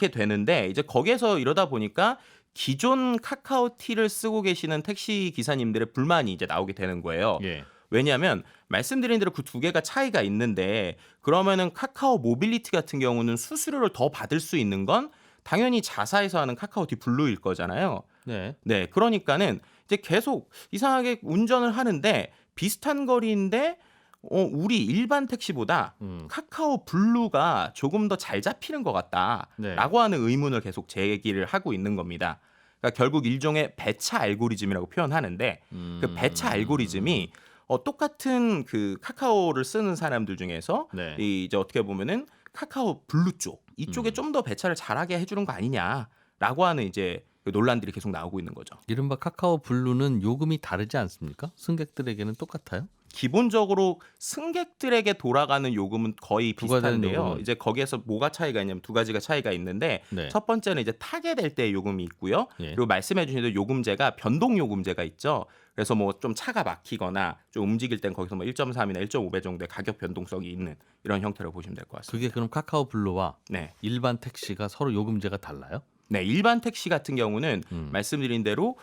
되는데 이제 거기에서 이러다 보니까 기존 카카오티를 쓰고 계시는 택시 기사님들의 불만이 이제 나오게 되는 거예요. 예. 왜냐하면 말씀드린 대로 그 두 개가 차이가 있는데 그러면은 카카오 모빌리티 같은 경우는 수수료를 더 받을 수 있는 건 당연히 자사에서 하는 카카오티 블루일 거잖아요. 네. 네, 그러니까는 이제 계속 이상하게 운전을 하는데 비슷한 거리인데 우리 일반 택시보다 카카오 블루가 조금 더 잘 잡히는 것 같다라고 네. 하는 의문을 계속 제기를 하고 있는 겁니다. 그러니까 결국 일종의 배차 알고리즘이라고 표현하는데 그 배차 알고리즘이 똑같은 그 카카오를 쓰는 사람들 중에서 네. 이제 어떻게 보면은 카카오 블루 쪽 이쪽에 좀 더 배차를 잘하게 해주는 거 아니냐라고 하는 이제 그 논란들이 계속 나오고 있는 거죠. 이른바 카카오 블루는 요금이 다르지 않습니까? 승객들에게는 똑같아요? 기본적으로 승객들에게 돌아가는 요금은 거의 부과되는 비슷한데요. 요금은? 이제 거기에서 뭐가 차이가 있냐면 두 가지가 차이가 있는데 네. 첫 번째는 이제 타게 될 때 요금이 있고요. 예. 그리고 말씀해 주신 대로 요금제가 변동 요금제가 있죠. 그래서 뭐 좀 차가 막히거나 좀 움직일 땐 거기서 뭐 1.3이나 1.5배 정도의 가격 변동성이 있는 이런 형태로 보시면 될 것 같습니다. 그게 그럼 카카오 블루와 네. 일반 택시가 서로 요금제가 달라요? 네, 일반 택시 같은 경우는 음. 말씀드린 대로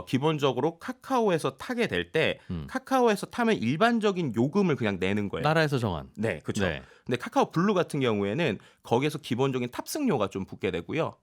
기본적으로 카카오에서 타게 될 때 카카오에서 타면 일반적인 요금을 그냥 내는 거예요. 나라에서 정한. 네, 그렇죠. 네. 근데 카카오 블루 같은 경우에는 거기에서 기본적인 탑승료가 좀 붙게 되고요.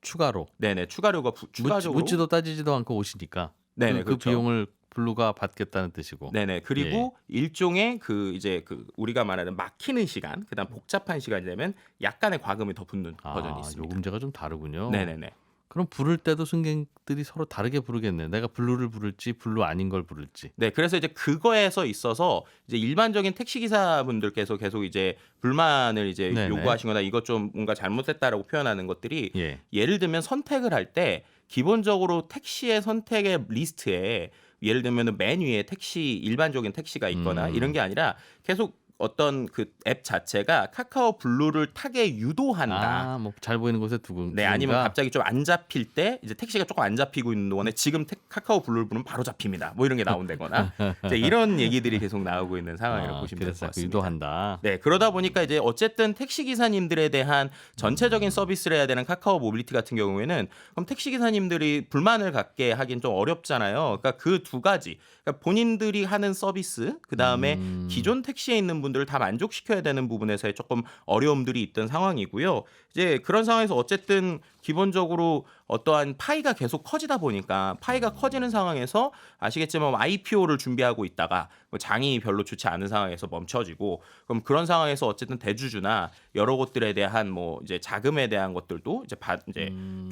추가로. 네네, 추가료가 추가적으로. 묻지도 따지지도 않고 오시니까 네네, 그 그렇죠. 비용을 블루가 받겠다는 뜻이고. 네네. 그리고 일종의 그 이제 그 우리가 말하는 막히는 시간, 그다음 복잡한 시간이 되면 약간의 과금이 더 붙는 버전이 있습니다. 요금제가 좀 다르군요. 네네네. 그럼 부를 때도 승객들이 서로 다르게 부르겠네. 내가 블루를 부를지 블루 아닌 걸 부를지. 네, 그래서 이제 그거에서 있어서 이제 일반적인 택시 기사분들께서 계속 이제 불만을 이제 네네. 요구하시거나 이것 좀 뭔가 잘못했다라고 표현하는 것들이 예. 예를 들면 선택을 할 때 기본적으로 택시의 선택의 리스트에 예를 들면 맨 위에 택시 일반적인 택시가 있거나 이런 게 아니라 계속 어떤 그 앱 자체가 카카오 블루를 타게 유도한다. 뭐 잘 보이는 곳에 두고. 네, 아니면 갑자기 좀 안 잡힐 때 이제 택시가 조금 안 잡히고 있는 동안에 지금 카카오 블루를 부르면 바로 잡힙니다. 뭐 이런 게 나온다거나 이제 이런 얘기들이 계속 나오고 있는 상황이라고 보시면 될 것 그래서 같습니다. 유도한다. 네, 그러다 보니까 이제 어쨌든 택시 기사님들에 대한 전체적인 서비스를 해야 되는 카카오 모빌리티 같은 경우에는 그럼 택시 기사님들이 불만을 갖게 하긴 좀 어렵잖아요. 그러니까 그 두 가지, 그러니까 본인들이 하는 서비스, 그 다음에 기존 택시에 있는 분들을 다 만족시켜야 되는 부분에서의 조금 어려움들이 있던 상황이고요. 이제 그런 상황에서 어쨌든 기본적으로 어떠한 파이가 계속 커지다 보니까 파이가 커지는 상황에서 아시겠지만 IPO를 준비하고 있다가 장이 별로 좋지 않은 상황에서 멈춰지고 그럼 그런 상황에서 어쨌든 대주주나 여러 곳들에 대한 뭐 이제 자금에 대한 것들도 이제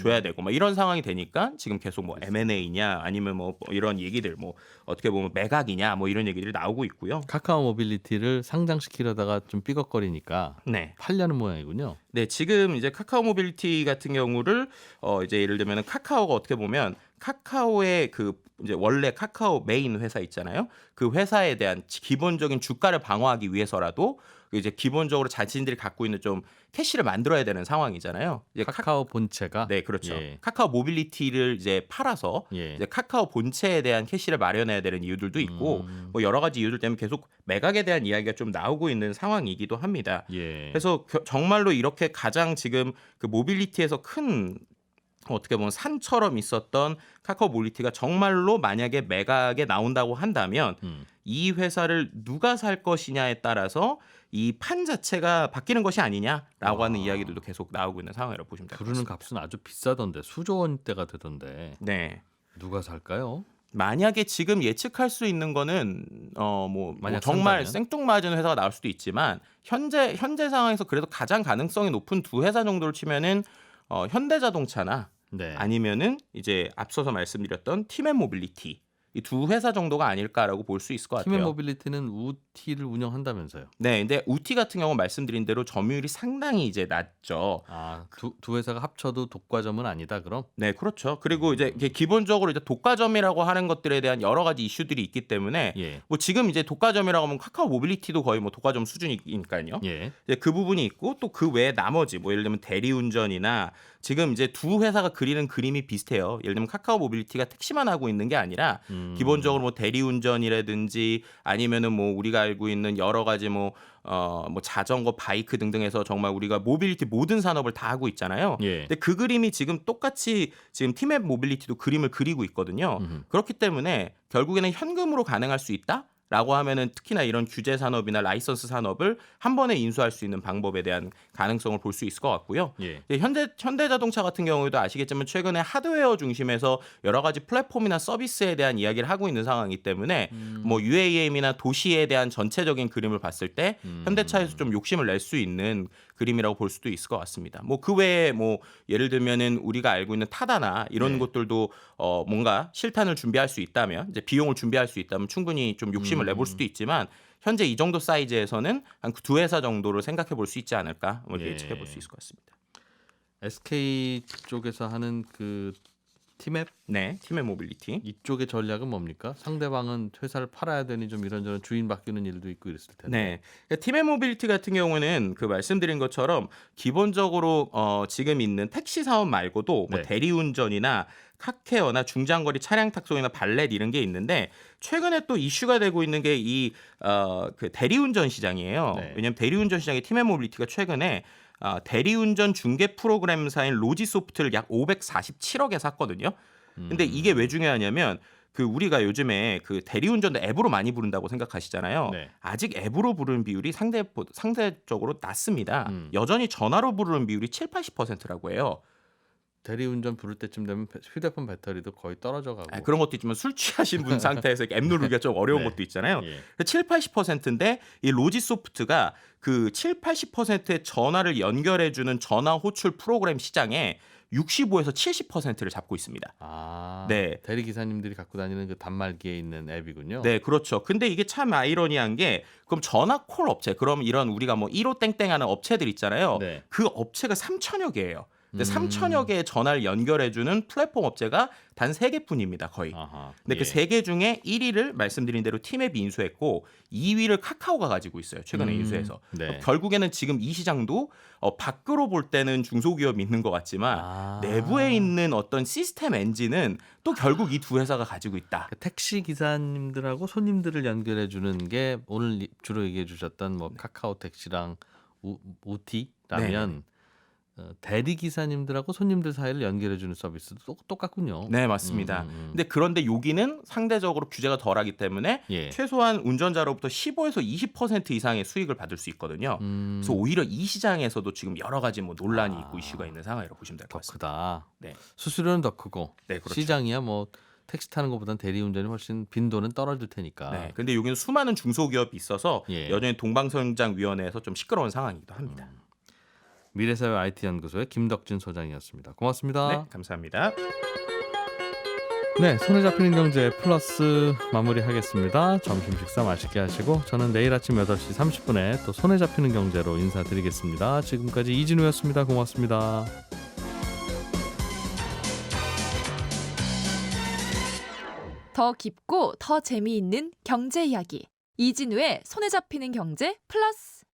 줘야 되고 뭐 이런 상황이 되니까 지금 계속 뭐 M&A냐 아니면 뭐 이런 얘기들 뭐 어떻게 보면 매각이냐 뭐 이런 얘기들이 나오고 있고요. 카카오 모빌리티를 상장시키려다가 좀 삐걱거리니까 네. 팔려는 모양이군요. 네, 지금 이제 카카오 모빌리티 같은 경우를 이제 예를 들면 카카오가 어떻게 보면 카카오의 그 이제 원래 카카오 메인 회사 있잖아요. 그 회사에 대한 기본적인 주가를 방어하기 위해서라도 이제 기본적으로 자신들이 갖고 있는 좀 캐시를 만들어야 되는 상황이잖아요. 이제 카카오 본체가 네, 그렇죠. 예. 카카오 모빌리티를 이제 팔아서 예. 이제 카카오 본체에 대한 캐시를 마련해야 되는 이유들도 있고 뭐 여러 가지 이유들 때문에 계속 매각에 대한 이야기가 좀 나오고 있는 상황이기도 합니다. 예. 그래서 정말로 이렇게 가장 지금 그 모빌리티에서 큰 어떻게 보면 산처럼 있었던 카카오 모빌리티가 정말로 만약에 매각에 나온다고 한다면 이 회사를 누가 살 것이냐에 따라서 이 판 자체가 바뀌는 것이 아니냐라고 하는 이야기들도 계속 나오고 있는 상황이라고 보시면 될 것 부르는 같습니다. 값은 아주 비싸던데 수조 원대가 되던데 네. 누가 살까요? 만약에 지금 예측할 수 있는 거는 만약 정말 산다면? 생뚱맞은 회사가 나올 수도 있지만 현재 상황에서 그래도 가장 가능성이 높은 두 회사 정도를 치면은 현대자동차나 네. 아니면은 이제 앞서서 말씀드렸던 팀앤모빌리티 이 두 회사 정도가 아닐까라고 볼 수 있을 것 같아요. 팀의 모빌리티는 우티를 운영한다면서요. 네, 근데 우티 같은 경우 말씀드린 대로 점유율이 상당히 이제 낮죠. 아, 두 회사가 합쳐도 독과점은 아니다 그럼? 네, 그렇죠. 그리고 이제 이게 기본적으로 이제 독과점이라고 하는 것들에 대한 여러 가지 이슈들이 있기 때문에 예. 뭐 지금 이제 독과점이라고 하면 카카오 모빌리티도 거의 뭐 독과점 수준이니까요. 예. 이제 그 부분이 있고 또 그 외에 나머지 뭐 예를 들면 대리운전이나 지금 이제 두 회사가 그리는 그림이 비슷해요. 예를 들면 카카오 모빌리티가 택시만 하고 있는 게 아니라 기본적으로 뭐 대리운전이라든지 아니면은 뭐 우리가 알고 있는 여러 가지 뭐 자전거, 바이크 등등해서 정말 우리가 모빌리티 모든 산업을 다 하고 있잖아요. 예. 근데 그 그림이 지금 똑같이 지금 팀앱 모빌리티도 그림을 그리고 있거든요. 그렇기 때문에 결국에는 현금으로 가능할 수 있다? 라고 하면은 특히나 이런 규제 산업이나 라이선스 산업을 한 번에 인수할 수 있는 방법에 대한 가능성을 볼 수 있을 것 같고요. 예. 현대자동차 같은 경우에도 아시겠지만 최근에 하드웨어 중심에서 여러 가지 플랫폼이나 서비스에 대한 이야기를 하고 있는 상황이기 때문에 뭐 UAM이나 도시에 대한 전체적인 그림을 봤을 때 현대차에서 좀 욕심을 낼 수 있는 그림이라고 볼 수도 있을 것 같습니다. 뭐 그 외에 뭐 예를 들면은 우리가 알고 있는 타다나 이런 네. 것들도 뭔가 실탄을 준비할 수 있다면 이제 비용을 준비할 수 있다면 충분히 좀 욕심을 내볼 수도 있지만 현재 이 정도 사이즈에서는 한 두 회사 정도를 생각해 볼 수 있지 않을까 예. 예측해 볼 수 있을 것 같습니다. SK 쪽에서 하는 그 팀앱 네, 팀의 모빌리티. 이쪽의 전략은 뭡니까? 상대방은 회사를 팔아야 되니 좀 이런저런 주인 바뀌는 일도 있고 이랬을 텐데. 네, 그러니까 팀의 모빌리티 같은 경우는 그 말씀드린 것처럼 기본적으로 지금 있는 택시 사업 말고도 뭐 네. 대리운전이나 카케어나 중장거리 차량 탁송이나 발렛 이런 게 있는데 최근에 또 이슈가 되고 있는 게 이 그 대리운전 시장이에요. 네. 왜냐하면 대리운전 시장의 팀의 모빌리티가 최근에 대리운전 중개 프로그램사인 로지소프트를 약 547억에 샀거든요. 근데 이게 왜 중요하냐면 그 우리가 요즘에 그 대리운전도 앱으로 많이 부른다고 생각하시잖아요. 네. 아직 앱으로 부르는 비율이 상대적으로 낮습니다. 여전히 전화로 부르는 비율이 7-80%라고 해요. 대리운전 부를 때쯤 되면 휴대폰 배터리도 거의 떨어져 가고. 그런 것도 있지만 술 취하신 분 상태에서 앱 누르기가 좀 어려운 네. 것도 있잖아요. 예. 7-80%인데 이 로지소프트가 그 7-80%의 전화를 연결해주는 전화 호출 프로그램 시장에 65에서 70%를 잡고 있습니다. 아, 네. 대리 기사님들이 갖고 다니는 그 단말기에 있는 앱이군요. 네, 그렇죠. 근데 이게 참 아이러니한 게 그럼 전화 콜 업체, 그럼 이런 우리가 뭐 1호 땡땡하는 업체들 있잖아요. 네. 그 업체가 3천여 개예요. 근데 3천여 개의 전화를 연결해주는 플랫폼 업체가 단 3개뿐입니다, 거의. 아하. 근데 예. 그 3개 중에 1위를 말씀드린 대로 팀앱이 인수했고 2위를 카카오가 가지고 있어요. 최근에 인수해서. 네. 결국에는 지금 이 시장도 밖으로 볼 때는 중소기업이 있는 것 같지만 아. 내부에 있는 어떤 시스템 엔진은 또 결국 이 두 회사가 가지고 있다. 그 택시 기사님들하고 손님들을 연결해 주는 게 오늘 주로 얘기해 주셨던 뭐 카카오 택시랑 우티라면 대리 기사님들하고 손님들 사이를 연결해 주는 서비스도 똑같군요. 네, 맞습니다. 근데 그런데 여기는 상대적으로 규제가 덜하기 때문에 예. 최소한 운전자로부터 15에서 20% 이상의 수익을 받을 수 있거든요. 그래서 오히려 이 시장에서도 지금 여러 가지 뭐 논란이 있고 이슈가 있는 상황이라고 보시면 될 것 더 같습니다. 크다. 네. 수수료는 더 크고 네, 그렇죠. 시장이야 뭐 택시 타는 것보다는 대리운전이 훨씬 빈도는 떨어질 테니까. 네, 근데 여기는 수많은 중소기업이 있어서 예. 여전히 동방성장위원회에서 좀 시끄러운 상황이기도 합니다. 미래사회 IT연구소의 김덕진 소장이었습니다. 고맙습니다. 네, 감사합니다. 네, 손에 잡히는 경제 플러스 마무리하겠습니다. 점심 식사 맛있게 하시고 저는 내일 아침 8시 30분에 또 손에 잡히는 경제로 인사드리겠습니다. 지금까지 이진우였습니다. 고맙습니다. 더 깊고 더 재미있는 경제 이야기. 이진우의 손에 잡히는 경제 플러스.